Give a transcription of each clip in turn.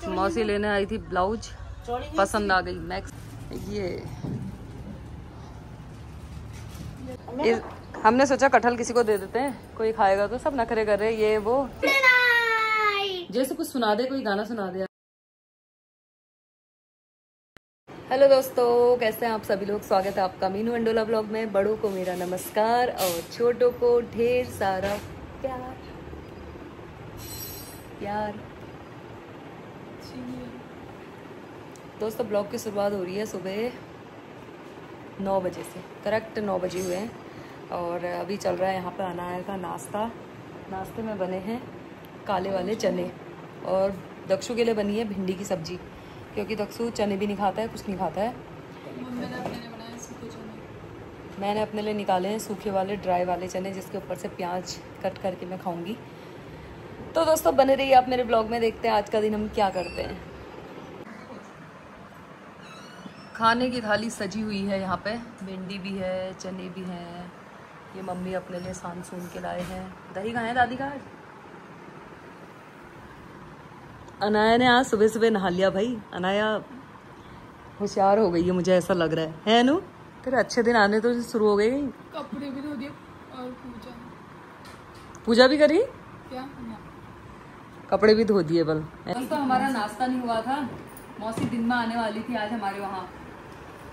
मौसी लेने आई थी ब्लाउज, पसंद आ गई मैक्स। ये हमने सोचा कटहल किसी को दे देते हैं, कोई खाएगा तो। सब नखरे कर रहे ये वो। जैसे कुछ सुना दे, कोई गाना सुना दे। हेलो दोस्तों, कैसे हैं आप सभी लोग। स्वागत है आपका मीनू अंडोला ब्लॉग में। बड़ों को मेरा नमस्कार और छोटों को ढेर सारा प्यार प्यार। दोस्तों ब्लॉग की शुरुआत हो रही है सुबह 9 बजे से। करेक्ट 9 बजे हुए हैं और अभी चल रहा है यहाँ पे अनाया का नाश्ता। नाश्ते में बने हैं काले वाले चने और दक्षु के लिए बनी है भिंडी की सब्जी, क्योंकि दक्षु चने भी नहीं खाता है, कुछ नहीं खाता है। मैंने अपने लिए निकाले हैं सूखे वाले ड्राई वाले चने, जिसके ऊपर से प्याज कट करके मैं खाऊंगी। तो दोस्तों बने रहिए आप मेरे ब्लॉग में, देखते हैं आज का दिन हम क्या करते हैं। खाने की थाली सजी हुई है यहाँ पे, भिंडी भी है, चने भी हैं। ये मम्मी अपने लिए सान सून के लाए हैं। दही कहाँ है दादी का? अनाया ने आज सुबह सुबह नहा लिया भाई। अनाया होशियार हो गई है, मुझे ऐसा लग रहा है अनु? तेरे अच्छे दिन आने तो शुरू हो गए। कपड़े भी धो दिए और पूजा भी करी क्या? कपड़े भी धो दिए बल। तो हमारा नाश्ता नहीं हुआ था। मौसी दिन में आने वाली थी आज हमारे वहाँ।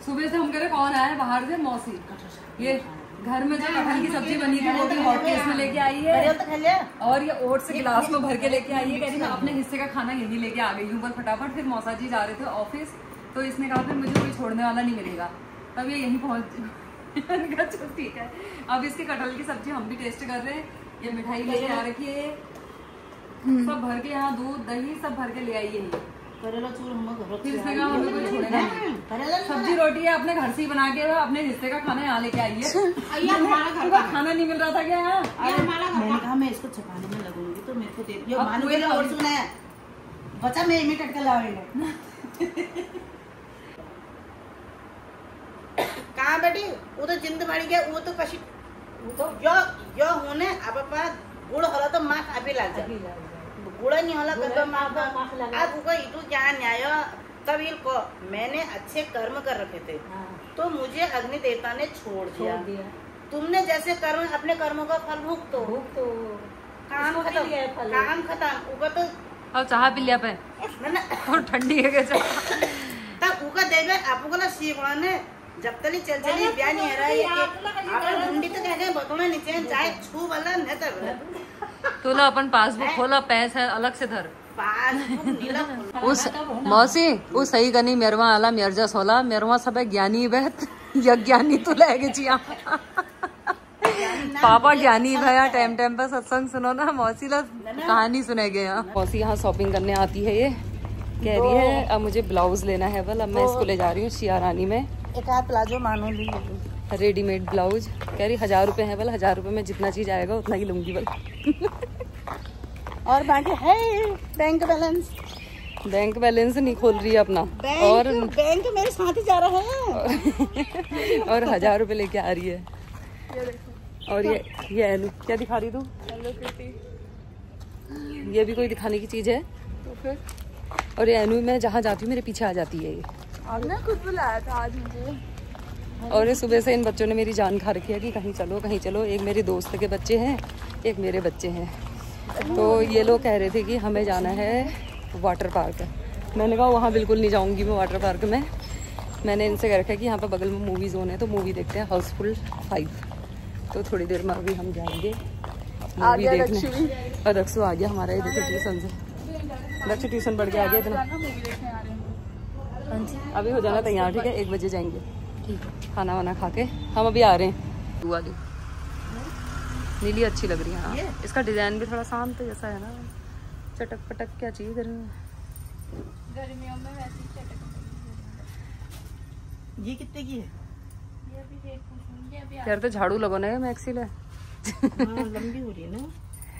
सुबह से हम कह रहे कौन आया है बाहर से। मौसी ये घर में जो कटहल की सब्जी बनी थी वो भी हॉट केस में लेके आई है और ये ओट्स गिलास में भर के लेके आई है। कह रही मैं अपने हिस्से का खाना यही लेके आ गई हूँ बल फटाफट। फिर मौसा जी जा रहे थे ऑफिस, तो इसने कहा फिर मुझे कोई छोड़ने वाला नहीं मिलेगा, तब ये यहीं पहुँच। चल ठीक है, अब इसके कटहल की सब्जी हम भी टेस्ट कर रहे हैं। ये मिठाई लेके आ रखी है, सब भर के यहाँ दूध दही सब भर के ले आई है। फिर इसने कहा हमें कोई छोड़ेगा नहीं। सब्जी रोटी है अपने घर से ही बना के, अपने हिस्से का खाना यहाँ लेके आई है। खाना नहीं मिल रहा था क्या यहाँ? मैंने कहा मैं इसको छपाने में लगूंगी तो मेरे को दे दियो। मानूंगी और सुना है बच्चा मैं इमिटेट कर लावेंगे। कहाँ बेटी वो तो जिंद मरी गया, वो तो कशी जो होने अब गुड़ होला तो माँ अभी लग जाए। गुड़ा नहीं होला तो अब उनको इतु क्या न्याय तब इनको मैंने अच्छे कर्म कर रखे थे तो मुझे अग्नि देवता ने छोड़ दिया। तुमने जैसे कर्म अपने कर्मों का फल भुगतो। काम खत्म, काम खत्म। उका तो अब चाह पी लिया पे और ठंडी है तब उका देवे आपको ना सीखने जब तक चल चली ब्याह नहीं है रहा ढूंढी तो कह बतौना नीचे चाहे छू वाला नहीं तब तो ला अपन पासबुक खोला, पैसा अलग से धर। उस मौसी उस सही कनी मेरवा आला मेरजा सोला मेरवा सब ज्ञानी बहत यज्ञानी तो लगे चिया पापा ज्ञानी भैया टाइम टाइम पर सत्संग सुनो ना। मौसी ला कहानी सुने गए। मौसी यहाँ शॉपिंग करने आती है। ये कह रही है अब मुझे ब्लाउज लेना है बल, अब मैं इसको ले जा रही हूँ शिया रानी में। एक आध प्लाजो मानो ली रेडीमेड ब्लाउज। कह रही 1000 रुपए है बल, 1000 रुपए में जितना चीज आएगा उतना ही लूंगी बल। और बाकी है बैंक बैलेंस। बैंक बैलेंस नहीं खोल रही है अपना और बैंक मेरे साथ ही जा रहा है और 1000 रुपए लेके आ रही है। और ये एलू क्या दिखा रही तू? ये भी कोई दिखाने की चीज है तो फिर। और ये एनू मैं जहाँ जाती हूँ मेरे पीछे आ जाती है ये। आपने खुद बुलाया था आज मुझे। और ये सुबह से इन बच्चों ने मेरी जान खा रखी है कि कहीं चलो कहीं चलो। एक मेरी दोस्त के बच्चे हैं, एक मेरे बच्चे हैं। तो ये लोग कह रहे थे कि हमें जाना है वाटर पार्क। मैंने कहा वहाँ बिल्कुल नहीं जाऊँगी मैं वाटर पार्क में। मैंने इनसे कह रखा है कि यहाँ पे बगल में मूवी जोन है तो मूवी देखते हैं हाउसफुल 5। तो थोड़ी देर में अभी हम जाएंगे मूवी देखने। और दक्षु आ गया हमारा इधर ट्यूशन से। दक्षु ट्यूशन पढ़ के आ गया इतना। अभी हो जाना तैयार, ठीक है 1 बजे जाएंगे। ठीक है, खाना वाना खा के हम अभी आ रहे हैं। वाली नीली अच्छी लग रही है। हाँ इसका डिजाइन भी थोड़ा शांत जैसा है ना, चटक पटक क्या चाहिए गर्मियों में वैसे ही चटक। ये कितने की है? ये अभी देख यार तो झाड़ू लगो ना मैक्सी ले। लंबी हो रही है ना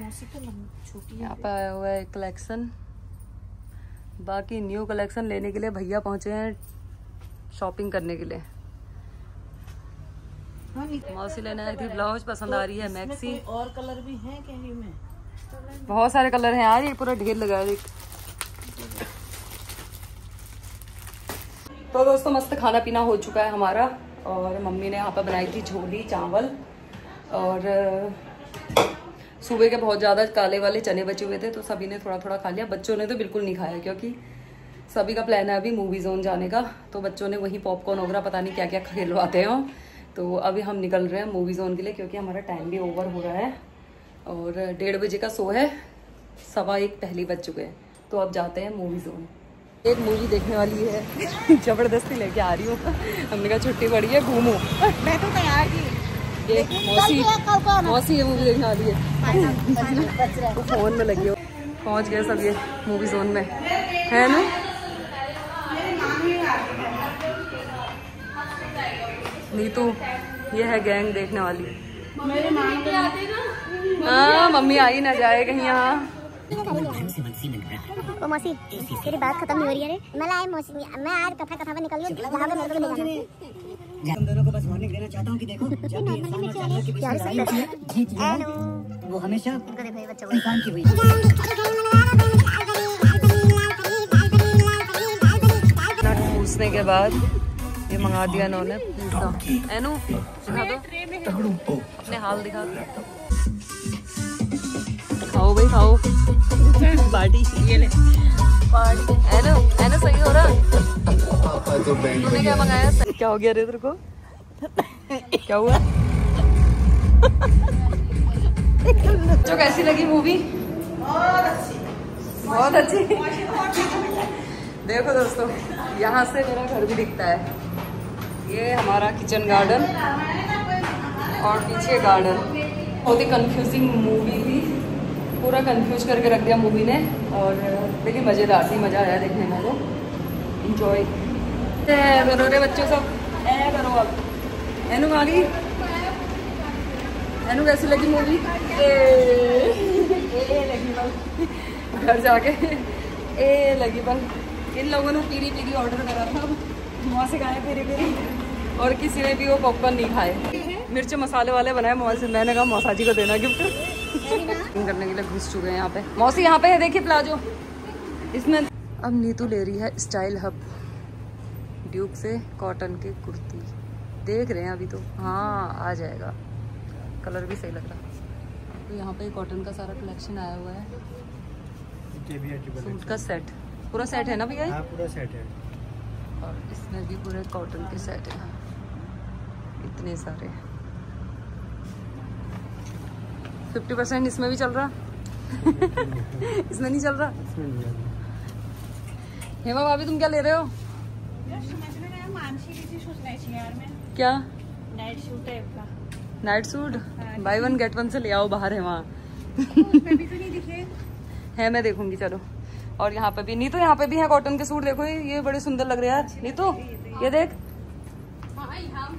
मौसी तो छोटी। यहाँ पे आया हुआ है कलेक्शन। बाकी न्यू कलेक्शन लेने के लिए भैया पहुंचे हैं शॉपिंग करने के लिए। मौसी लेने आई थी ब्लाउज, पसंद आ रही है मैक्सी। और कलर भी हैं क्या में? बहुत सारे कलर हैं यार, ये पूरा ढेर लगा है। तो दोस्तों मस्त खाना पीना हो चुका है हमारा, और मम्मी ने यहाँ पर बनाई थी छोली चावल, और सुबह के बहुत ज़्यादा काले वाले चने बचे हुए थे तो सभी ने थोड़ा थोड़ा खा लिया। बच्चों ने तो बिल्कुल नहीं खाया क्योंकि सभी का प्लान है अभी मूवी जोन जाने का, तो बच्चों ने वही पॉपकॉर्न वगैरह पता नहीं क्या क्या खिलवाते हैं। तो अभी हम निकल रहे हैं मूवी जोन के लिए क्योंकि हमारा टाइम भी ओवर हो रहा है और 1:30 बजे का शो है, 1:15 पहले बज चुके हैं, तो अब जाते हैं मूवी जोन। एक मूवी देखने वाली है जबरदस्ती लेके आ रही हूँ, हमने कहा छुट्टी पड़ी है घूमो। मैं तो तैयार थी। ये मौसी ये मूवी देखने वाली है, तो फोन में लगी हो। पहुँच गए सब ये मूवी जोन में, है ना? नीतू ये है गैंग देखने वाली। हाँ मम्मी आई ना जाए कहीं यहाँ। ओ मौसी तेरी बात खत्म नहीं हो रही है रे। मैं लाए मौसी, मैं आज कथा में निकल रही हूँ, जहाँ पे मेरे को ले जाना है। तुम दोनों को बस वार्निंग देना चाहता हूँ कि देखो जब भी इंसान और जानवर के बीच में लड़ाई होती है, जीत जो है वो हमेशा इंसान की हुई है। पूछने के बाद ये मंगा दिया इन्होंने पिज्जा। एनू दिखा दो अपने हाल दिखा दो। खाओ भाई खाओ, पार्टी ये ले पार्टी। एनू सही हो रहा? तूने क्या मंगाया? क्या हो गया रे तेरे को? क्या हुआ? जो कैसी लगी मूवी? बहुत अच्छी। देखो दोस्तों यहाँ से मेरा घर भी दिखता है, ये हमारा किचन गार्डन और पीछे गार्डन। बहुत ही कंफ्यूजिंग मूवी थी, पूरा कंफ्यूज करके रख दिया मूवी ने, और लेकिन मज़ेदार थी, मज़ा आया देखने में, वो इंजॉय करो रे बच्चों सब। करो अब। एनू आ गई? एनू कैसी लगी मूवी? लगी बल घर जाके लगी बल। इन लोगों ने पीरी पीरी ऑर्डर करा था, वहाँ से खाए पीरी पीरी, और किसी ने भी वो पॉपकॉर्न नहीं खाए, मिर्च मसाले वाले बनाए। मैंने कहा मौसा जी को देना गिफ्ट करने के लिए घुस चुके हैं यहाँ पे। मौसी यहाँ पे है, देखिए प्लाजो इसमें। अब नीतू ले रही है स्टाइल हब ड्यूक से कॉटन की कुर्ती, देख रहे हैं अभी तो। हाँ आ जाएगा, कलर भी सही लग रहा है। तो यहाँ पे कॉटन का सारा कलेक्शन आया हुआ है, सूट का सेट, पूरा सेट है ना भैया? हाँ पूरा सेट है, और इसमें भी पूरे कॉटन के सेट है, इतने सारे। 50% इसमें भी चल रहा इसमें नहीं चल रहा। हेमा भाभी तुम क्या ले रहे हो? क्या नाइट सूट है का? नाइट सूट बाय 1 गेट 1 से ले आओ बाहर है वहाँ। है मैं देखूंगी चलो। और यहाँ पे भी नीतू, यहाँ पे भी है कॉटन के सूट, देखो ये बड़े सुंदर लग रहे हैं यार नीतू, ये देख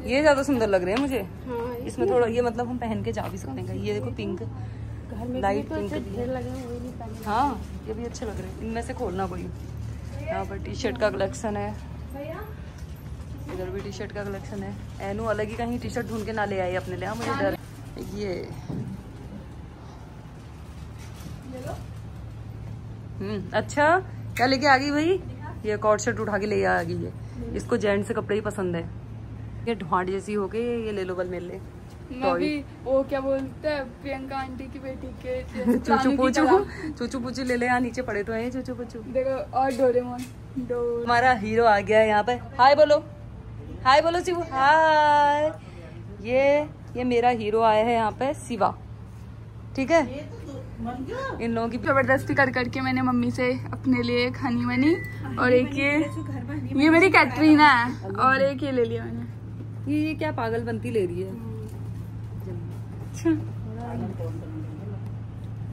ये ज्यादा सुंदर लग रहे हैं मुझे। इसमें थोड़ा ये मतलब हम पहन के जा भी सकते हैं। ये देखो पिंक, लाइट पिंक भी है। हाँ ये भी अच्छे लग रहे हैं, इनमें से खोलना कोई। यहाँ पर टी शर्ट का कलेक्शन है, इधर भी टी शर्ट का कलेक्शन है। एनू अलग ही कहीं टी शर्ट ढूंढ के ना ले आई अपने लिए, मुझे डर। ये अच्छा क्या लेके आ गई भाई? ये कॉर्ड शर्ट उठा के ले आ गई है, इसको जेंट से कपड़े ही पसंद है। ये ढांड जैसी हो गई, ये ले लो बल मेरे लिए। मैं भी वो क्या बोलते हैं प्रियंका आंटी की बेटी के चूचू पूचू ले ले, यहाँ नीचे पड़े तो है चूचू पूचू। देखो और डोरेमोन हमारा हीरो आ गया है यहाँ पे। हाय बोलो, हाय बोलो शिवू, हाय। ये मेरा हीरो आया है यहाँ पे, शिवा, ठीक है। इन लोगों की जबरदस्ती कर करके मैंने मम्मी से अपने लिए एक हनी मनी और एक ये मेरी कैटरीना है, और एक ये ले लिया मैंने। ये क्या पागल बनती ले रही है।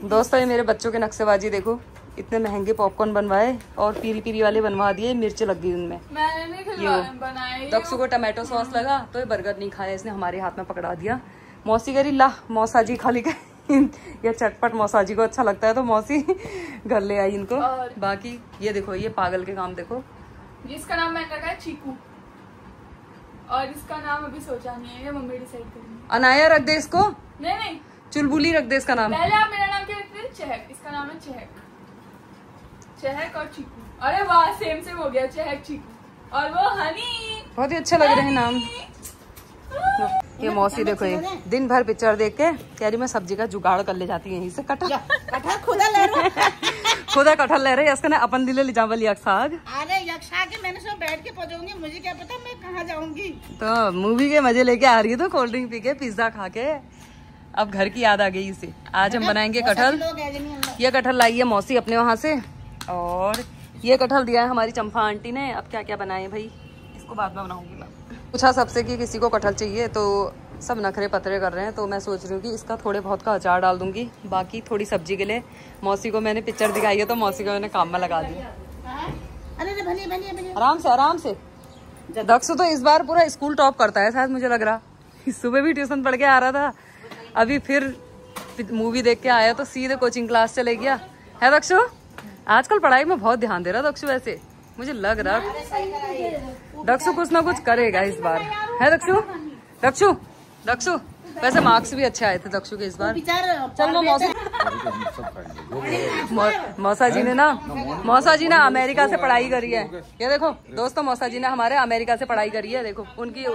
दोस्तों ये मेरे बच्चों के नक्शेबाजी देखो, इतने महंगे पॉपकॉर्न बनवाए और पीरी पीरी वाले बनवा दिए, मिर्च लग गई उनमें। मैंने नहीं बनाए। दक्षु को टमाटो सॉस लगा तो ये बर्गर नहीं खाया, इसने हमारे हाथ में पकड़ा दिया। मौसी करी ला मौसा जी खा ली ये चटपट मौसा जी को अच्छा लगता है तो मौसी घर ले आई इनको। बाकी ये देखो ये पागल के काम देखो। जिसका नाम मैंने रखा है चीकू, और इसका नाम अभी सोचा नहीं है, ये मम्मी डिसाइड करेंगी। अनाया रख दे इसको। नहीं चुलबुली रख दे इसका नाम। पहले आप मेरा नाम क्या रखते हैं? चहक। इसका नाम है चहक। चहक और चीकू। अरे वाह सेम हो गया, चहक चीकू। और वो हनी। बहुत ही अच्छे लग रहे हैं नाम। ये मौसी देखो, ये दिन भर पिक्चर देख के कह रही मैं सब्जी का जुगाड़ कर ले जाती है यहीं से। कटहल खुदा ले रहा खुदा कटहल ले रहे इसका ना अपन दिले लिजावल यक्षाग। अरे यक्षा के मैंने सब बैठ के पहुंचूंगी, मुझे क्या पता मैं कहाँ जाऊंगी। तो मूवी के मजे लेके आ रही है, तो कोल्ड ड्रिंक पी के पिज्जा खा के अब घर की याद आ गई इसे। आज हम बनाएंगे कटहल। ये कटहल लाई है मौसी अपने वहां से, और ये कटहल दिया है हमारी चंपा आंटी ने। अब क्या क्या बनाए भाई, इसको बाद में बनाऊंगी मैं। पूछा सबसे कि किसी को कटहल चाहिए, तो सब नखरे पतरे कर रहे हैं। तो मैं सोच रही हूँ कि इसका थोड़े बहुत का अचार डाल दूंगी, बाकी थोड़ी सब्जी के लिए मौसी को मैंने पिक्चर दिखाई है, तो मौसी को मैंने काम में लगा दिया। आराम से आराम से। दक्ष तो इस बार पूरा स्कूल टॉप करता है शायद, मुझे लग रहा। सुबह भी ट्यूशन पढ़ के आ रहा था, अभी फिर मूवी देख के आया तो सीधे कोचिंग क्लास चले गया है। दक्षु आजकल पढ़ाई में बहुत ध्यान दे रहा दक्षु, वैसे मुझे लग रहा दक्षु कुछ ना कुछ करेगा इस बार, है दक्षु? दक्षु दक्षु वैसे मार्क्स भी अच्छे आए थे दक्षु के इस बार। चल मौसा जी ने अमेरिका से पढ़ाई करी है। ये देखो दोस्तों, मौसा जी ने हमारे अमेरिका से पढ़ाई करी है। देखो उनकी। और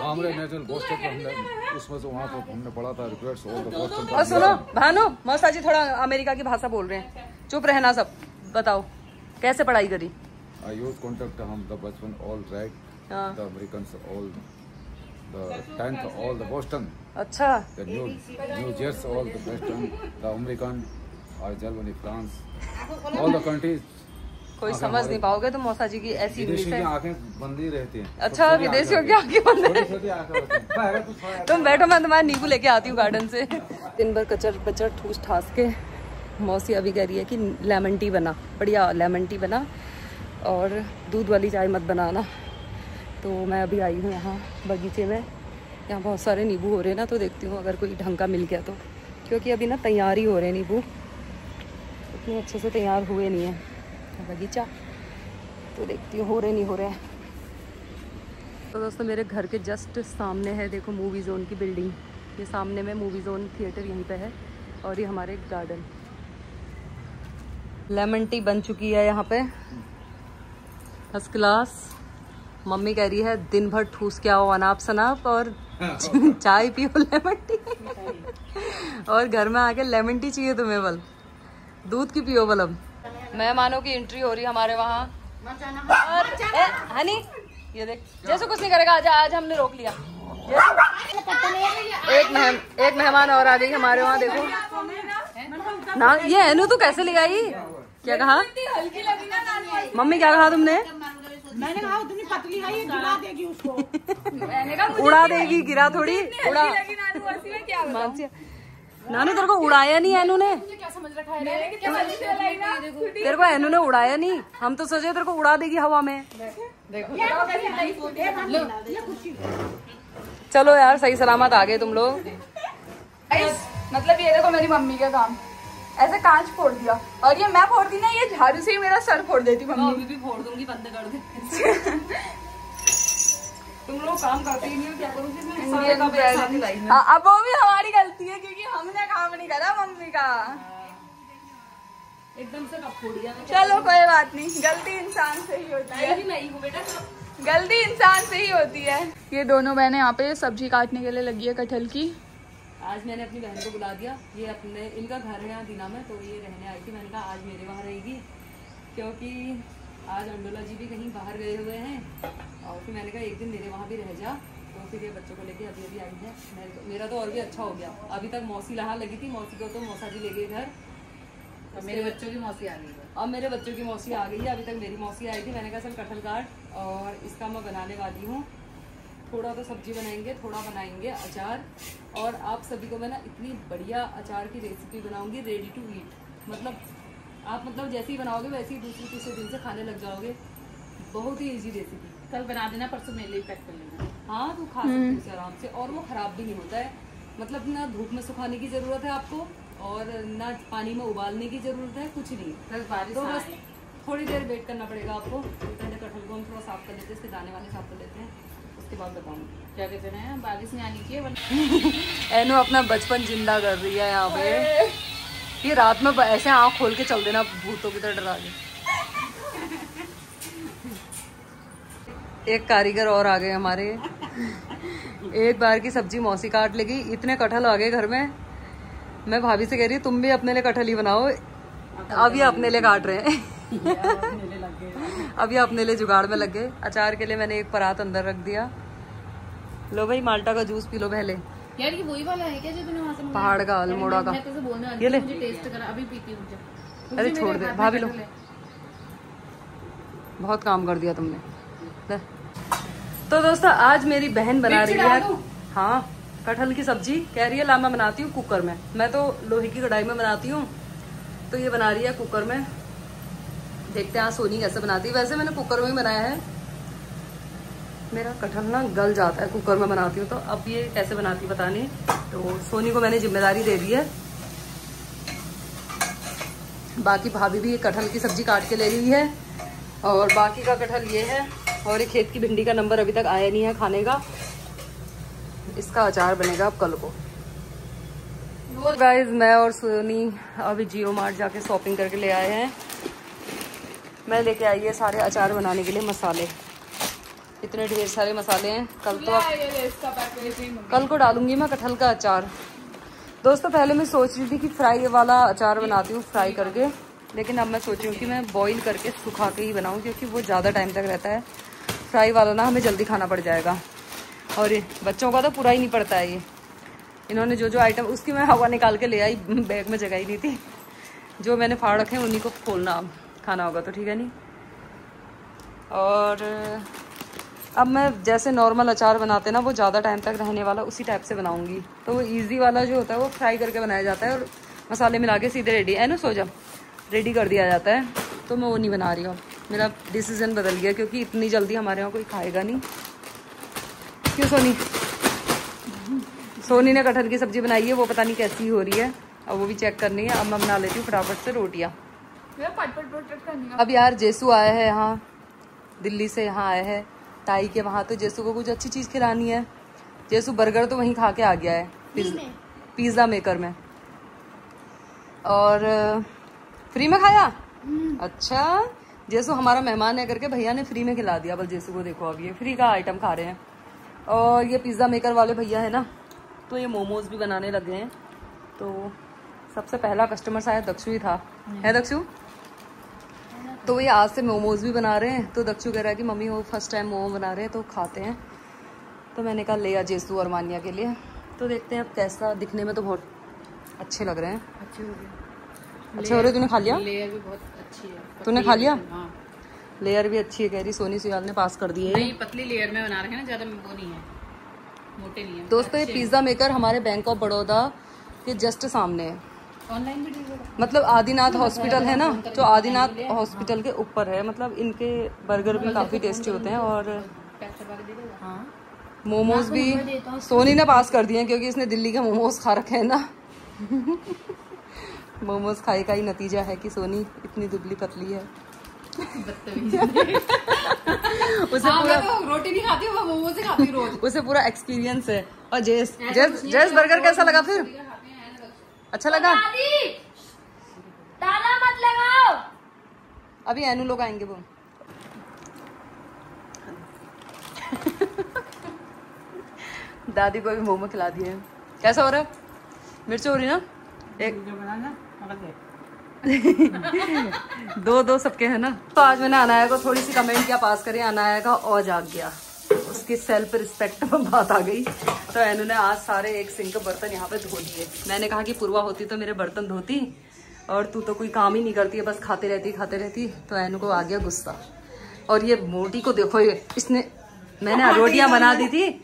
सुनो भानु, मौसा जी थोड़ा अमेरिका की भाषा बोल रहे हैं, चुप रहना सब। बताओ कैसे पढ़ाई करी? I use contact हम the बचपन all right, the Americans all the 10th all the Boston, अच्छा the New Jersey all the Boston, the American, Germany, France, all the countries। कोई समझ नहीं पाओगे तो मौसा जी की ऐसी इंग्लिश है। आंखें बंद ही रहती हैं। अच्छा विदेशियों की आंखें बंद है। तुम बैठो, मैं तुम्हारा नींबू लेके आती हूँ गार्डन से। दिन भर कचर पचर ठूस ठास के मौसी अभी कह रही है कि लेमन टी बना, बढ़िया लेमन टी बना, और दूध वाली चाय मत बनाना। तो मैं अभी आई हूँ यहाँ बगीचे में, यहाँ बहुत सारे नींबू हो रहे हैं ना, तो देखती हूँ अगर कोई ढंग का मिल गया तो, क्योंकि अभी ना तैयार ही हो रहे हैं नींबू, इतने अच्छे से तैयार हुए नहीं है बगीचा। तो देखती हूँ हो रहे नहीं हो रहे हैं। तो दोस्तों मेरे घर के जस्ट सामने है, देखो मूवी जोन की बिल्डिंग, ये सामने में मूवी जोन थिएटर यहीं पे है, और ये हमारे गार्डन। लेमन टी बन चुकी है यहाँ पे फर्स्ट क्लास। मम्मी कह रही है दिन भर ठूस के आओ अनाप शनाप और चाय पियो लेमन टी। और घर में आके लेमन टी चाहिए तुम्हें, बल दूध की पियो बल। अब मेहमानों की एंट्री हो रही है हमारे वहाँ। और हनी ये देख, जैसे कुछ नहीं करेगा आज हमने रोक लिया। एक मेहमान और आ गई हमारे वहाँ, देखो ना। ये एनू तो कैसे ले आई? क्या कहा हल्की लगी ना नानी? मम्मी क्या कहा तुमने? मैंने कहा उतनी पतली है, ये गिरा देगी उसको। उड़ा देगी, गिरा थोड़ी उड़ा। नानू तेरे को उड़ाया नहीं एनू ने, क्या समझ रखा है? तेरे को एनू ने उड़ाया नहीं, हम तो सोचे तेरे को उड़ा देगी हवा में। चलो यार सही सलामत आ गए तुम लोग। मतलब ये देखो मेरी मम्मी का काम, ऐसे कांच फोड़ दिया, और ये मैं फोड़ दी ना, ये झाड़ू से ही मेरा सर फोड़ देती मम्मी। भी फोड़ दूंगी, बंद कर दे। तुम लोग काम करते ही नहीं हो, क्या करूँगी? अब वो भी हमारी गलती है, क्योंकि हमने काम नहीं करा मम्मी का। एकदम से कब फोड़ दिया? चलो कोई बात नहीं, गलती इंसान से ही होती है। नहीं हूँ बेटा, गलती इंसान से ही होती है। ये दोनों बहनें यहाँ पे सब्जी काटने के लिए लगी है कटहल की। आज मैंने अपनी बहन को बुला दिया, ये अपने इनका घर है यहाँ दीना में, तो ये रहने आई थी। मैंने कहा आज मेरे वहाँ रहेगी, क्योंकि आज अंडोला जी भी कहीं बाहर गए हुए हैं, और फिर मैंने कहा एक दिन मेरे वहाँ भी रह जा। तो फिर ये बच्चों को लेके अभी अभी आई है। मेरा तो और भी अच्छा हो गया, अभी तक मौसी लहाँ लगी थी, मौसी को तो मौसा जी ले गए घर, तो मेरे बच्चों की मौसी आ गई। अब मेरे बच्चों की मौसी आ गई है, अभी तक मेरी मौसी आई थी। मैंने कहा चल कटहल काट, और इसका मैं बनाने वाली हूँ। थोड़ा तो सब्जी बनाएंगे, थोड़ा बनाएंगे अचार, और आप सभी को मैं ना इतनी बढ़िया अचार की रेसिपी बनाऊंगी, रेडी टू ईट। मतलब आप जैसे ही बनाओगे वैसे ही दूसरे तीसरे दिन से खाने लग जाओगे। बहुत ही इजी रेसिपी, कल बना देना, परसों मेरे लिए पैक कर लेना। हाँ तो खा सकते हो आराम से, और वो खराब भी नहीं होता है। मतलब ना धूप में सुखाने की जरूरत है आपको, और ना पानी में उबालने की जरूरत है, कुछ नहीं। तो बस थोड़ी देर वेट करना पड़ेगा आपको। पहले कटहल को हम थोड़ा साफ कर लेते हैं, इसके दाने वाले साफ कर लेते हैं, उसके बाद बताऊंगी क्या कहते हैं, बारिश नहीं आनी चाहिए। एनो अपना बचपन जिंदा कर रही है यहाँ पे। ये रात में ऐसे आँख खोल के चल देना, भूतों की तरह डरा के। एक कारीगर और आ गए हमारे। एक बार की सब्जी मौसी काट लेगी, इतने कटहल आ गए घर में। मैं भाभी से कह रही हूँ तुम भी अपने लिए कटहल ही बनाओ। अब ये अपने लिए काट रहे हैं। अब ये अपने लिए जुगाड़ में लग गए। अचार के लिए मैंने एक परात अंदर रख दिया। लो भाई माल्टा का जूस पी लो पहले। यार ये वही वाला है क्या जो तूने वहाँ से पहाड़ का अल्मोड़ा का? ये ले, टेस्ट करा, अभी पीती हूँ। अरे छोड़ दे भाभी, लो बहुत काम कर दिया तुमने। ले। तो दोस्तों आज मेरी बहन बना रही है, हाँ, कटहल की सब्जी। कह रही है ला मैं बनाती हूँ कुकर में। मैं तो लोहे की कढ़ाई में बनाती हूँ, तो ये बना रही है कुकर में। देखते हैं आज सोनी कैसे बनाती है। वैसे मैंने कुकर में ही बनाया है, मेरा कटहल ना गल जाता है कुकर में बनाती हूँ। तो अब ये कैसे बनाती पता नहीं। तो सोनी को मैंने जिम्मेदारी दे दी है। बाकी भाभी भी कटहल की सब्जी काट के ले गई है, और बाकी का कटहल ये है। और ये खेत की भिंडी का नंबर अभी तक आया नहीं है खाने का। इसका अचार बनेगा अब कल को। गाइस मैं और सोनी अभी जियो मार्ट जाके शॉपिंग करके ले आए हैं। मैं लेके आई है सारे अचार बनाने के लिए मसाले। इतने ढेर सारे मसाले हैं। कल को डालूंगी मैं कटहल का अचार। दोस्तों पहले मैं सोच रही थी कि फ्राई वाला अचार बनाती हूँ फ्राई करके, लेकिन अब मैं सोच रही हूँ कि मैं बॉईल करके सुखा के ही बनाऊँ, क्योंकि वो ज़्यादा टाइम तक रहता है। फ्राई वाला ना हमें जल्दी खाना पड़ जाएगा, और ये बच्चों का तो पूरा ही नहीं पड़ता है। ये इन्होंने जो जो आइटम, उसकी मैं हवा निकाल के ले आई, बैग में जगह ही नहीं थी। जो मैंने फाड़ रखे हैं उन्हीं को खोलना खाना होगा तो ठीक है नहीं। और अब मैं जैसे नॉर्मल अचार बनाते ना वो ज़्यादा टाइम तक रहने वाला, उसी टाइप से बनाऊंगी। तो वो इजी वाला जो होता है वो फ्राई करके बनाया जाता है, और मसाले मिला के सीधे रेडी है ना, सो जा रेडी कर दिया जाता है। तो मैं वो नहीं बना रही हूँ। मेरा डिसीजन बदल गया, क्योंकि इतनी जल्दी हमारे यहाँ कोई खाएगा नहीं। क्यों सोनी? सोनी ने कटहल की सब्जी बनाई है, वो पता नहीं कैसी हो रही है, अब वो भी चेक करनी है। अब मैं बना लेती हूँ फटाफट से रोटियाँ। अब यार जेसू आया है यहाँ, दिल्ली से यहाँ आया है ताई के वहाँ। तो जेसू को कुछ अच्छी चीज़ खिलानी है। जेसू बर्गर तो वहीं खा के आ गया है, पिज़्ज़ा मेकर में। और फ्री में खाया? अच्छा, जेसू हमारा मेहमान है करके भैया ने फ्री में खिला दिया। बस जेसू को देखो, अब ये फ्री का आइटम खा रहे हैं। और ये पिज़्ज़ा मेकर वाले भैया है ना, तो ये मोमोज भी बनाने लगे हैं। तो सबसे पहला कस्टमर शायद दक्षु ही था, है दक्षु? तो ये आज से मोमोज भी बना रहे हैं। तो दक्षु कह रहा है कि मम्मी वो फर्स्ट टाइम मोमो बना रहे हैं तो खाते हैं। तो मैंने कहा ले आ जेसू और मानिया के लिए। तो देखते हैं अब कैसा, दिखने में तो बहुत अच्छे लग रहे हैं। अच्छे हो रहे। तूने खा लिया? लेयर भी बहुत अच्छी है। तूने खा लिया? हाँ। लेयर भी अच्छी है, कह रही सोनी सियाल ने पास कर दी है। नहीं, पतली लेयर में बना रहे हैं ना, ज्यादा वो नहीं है, मोटे नहीं है। दोस्तों ये पिज्जा मेकर हमारे बैंक ऑफ बड़ौदा के जस्ट सामने है। ऑनलाइन भी मतलब आदिनाथ हॉस्पिटल है ना, जो आदिनाथ हॉस्पिटल के ऊपर है। मतलब इनके बर्गर भी काफी टेस्टी होते हैं, और हाँ मोमोज भी सोनी ने पास कर दिए हैं, क्योंकि इसने दिल्ली के मोमोज खा रखे हैं ना। मोमोज खाए का ही नतीजा है कि सोनी इतनी दुबली पतली है। उसे पूरा रोटी नहीं खाती, वो मोमोज ही खाती रोज। उसे पूरा एक्सपीरियंस है। और जेस बर्गर कैसा लगा फिर? अच्छा लगा? ताला मत लगाओ। अभी एनु लोग आएंगे वो। दादी को भी मोमो खिला दिए। कैसा हो रहा है? मिर्च हो रही ना? एक दो सबके है ना। तो आज मैंने अनाया को थोड़ी सी कमेंट किया, पास करें। अनाया का और जाग गया, उसकी सेल्फ रिस्पेक्ट में बात आ गई। तो एनु ने आज सारे एक सिंक बर्तन यहाँ पे धो दिए। मैंने कहा कि पूर्वा होती तो मेरे बर्तन धोती, और तू तो कोई काम ही नहीं करती है, बस खाते रहती। तो एनु को आ गया गुस्सा। और ये मोटी को देखो, ये इसने, मैंने रोटियां बना दी थी,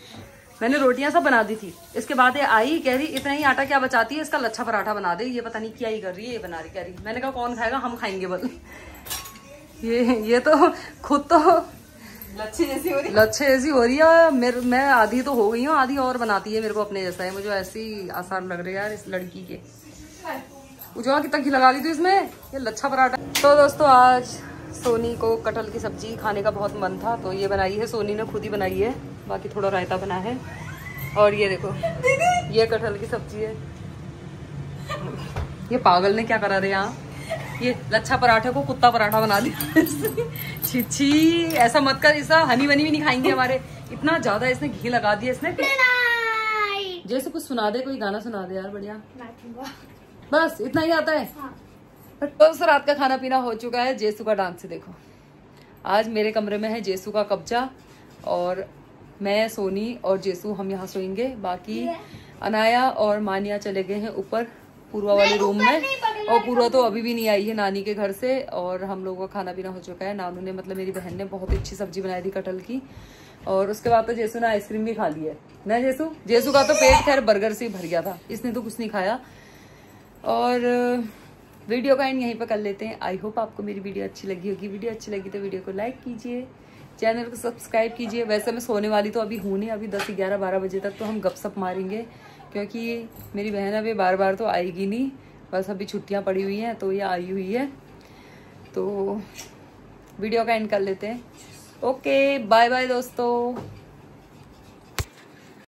मैंने रोटियां सब बना दी थी। इसके बाद ये आई, कह रही इतना ही आटा क्या बचाती है, इसका लच्छा पराठा बना दे। ये पता नहीं क्या ही कर रही है, ये बना रही कह रही। मैंने कहा कौन खाएगा, हम खाएंगे बल। ये तो खुद तो लच्छे जैसी हो रही है। मैं आधी तो हो गई हूँ, आधी और बनाती है मेरे को अपने जैसा है। मुझे ऐसी आसान लग रही है यार इस लड़की के। उजवा कितना घी लगा दी थी इसमें, ये लच्छा पराठा। तो दोस्तों आज सोनी को कटहल की सब्जी खाने का बहुत मन था, तो ये बनाई है, सोनी ने खुद ही बनाई है। बाकी थोड़ा रायता बना है। और ये देखो, ये कटहल की सब्जी है। ये पागल ने क्या करा रहे यहाँ। ये लच्छा पराठे को कुत्ता पराठा बना दिया। छी छी, ऐसा मत कर, ऐसा हनी वनी भी नहीं खाएंगे हमारे, इतना ज्यादा इसने घी लगा दिया इसने। जैसे कुछ सुना दे, कोई गाना सुना दे यार बढ़िया। बस इतना ही आता है। तो रात का खाना पीना हो चुका है। जेसू का डांस से देखो, आज मेरे कमरे में है जेसू का कब्जा, और मैं, सोनी और जेसू हम यहाँ सोएंगे। बाकी अनाया और मानिया चले गए हैं ऊपर पूर्वा वाले रूम में, और पूर्वा तो अभी भी नहीं आई है नानी के घर से। और हम लोगों का खाना पीना हो चुका है। नानू ने, मतलब मेरी बहन ने बहुत अच्छी सब्जी बनाई थी कटहल की, और उसके बाद तो जेसू ने आइसक्रीम भी खा ली है ना। जेसू का तो पेट खैर बर्गर से भर गया था, इसने तो कुछ नहीं खाया। और वीडियो का एंड यहीं पर कर लेते हैं। आई होप आपको मेरी वीडियो अच्छी लगी होगी। वीडियो अच्छी लगी तो वीडियो को लाइक कीजिए, चैनल को सब्सक्राइब कीजिए। वैसे मैं सोने वाली तो अभी हूँ नहीं, अभी 10, 11, 12 बजे तक तो हम गपशप मारेंगे, क्योंकि मेरी बहन अभी बार बार तो आएगी नहीं, बस अभी छुट्टियाँ पड़ी हुई हैं तो ये आई हुई है। तो वीडियो का एंड कर लेते हैं। ओके, बाय बाय दोस्तों।